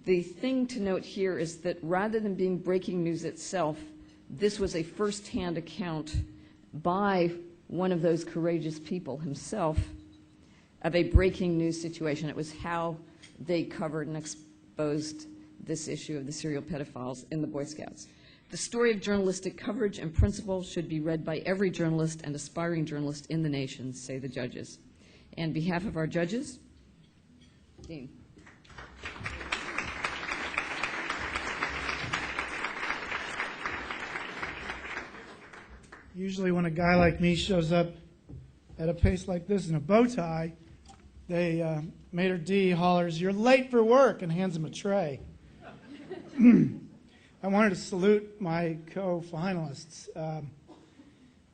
The thing to note here is that rather than being breaking news itself, this was a first-hand account by one of those courageous people himself of a breaking news situation. It was how they covered and exposed this issue of the serial pedophiles in the Boy Scouts. The story of journalistic coverage and principle should be read by every journalist and aspiring journalist in the nation, say the judges. On behalf of our judges, Dean. Usually when a guy like me shows up at a place like this in a bow tie, Mater D hollers, "You're late for work," and hands him a tray. I wanted to salute my co-finalists.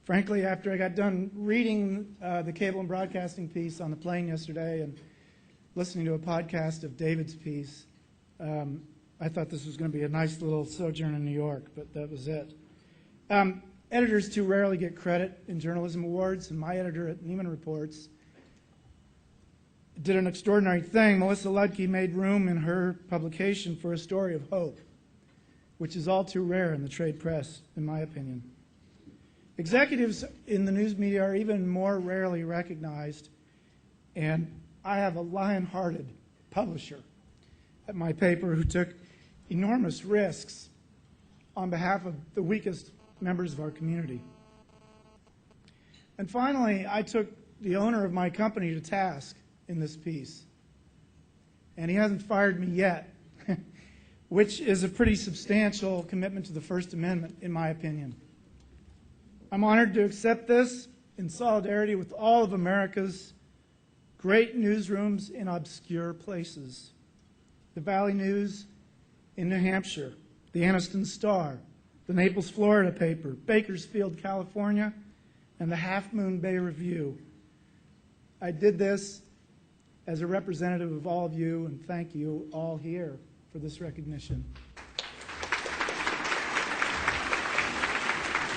Frankly, after I got done reading the cable and broadcasting piece on the plane yesterday and listening to a podcast of David's piece, I thought this was going to be a nice little sojourn in New York, but that was it. Editors too rarely get credit in journalism awards, and my editor at Neiman Reports did an extraordinary thing. Melissa Ludke made room in her publication for a story of hope, which is all too rare in the trade press, in my opinion. Executives in the news media are even more rarely recognized, and I have a lion-hearted publisher at my paper who took enormous risks on behalf of the weakest members of our community. And finally, I took the owner of my company to task in this piece, and he hasn't fired me yet, which is a pretty substantial commitment to the First Amendment, in my opinion. I'm honored to accept this in solidarity with all of America's great newsrooms in obscure places. The Valley News in New Hampshire, the Anniston Star, the Naples, Florida paper, Bakersfield, California, and the Half Moon Bay Review. I did this as a representative of all of you, and thank you all here for this recognition.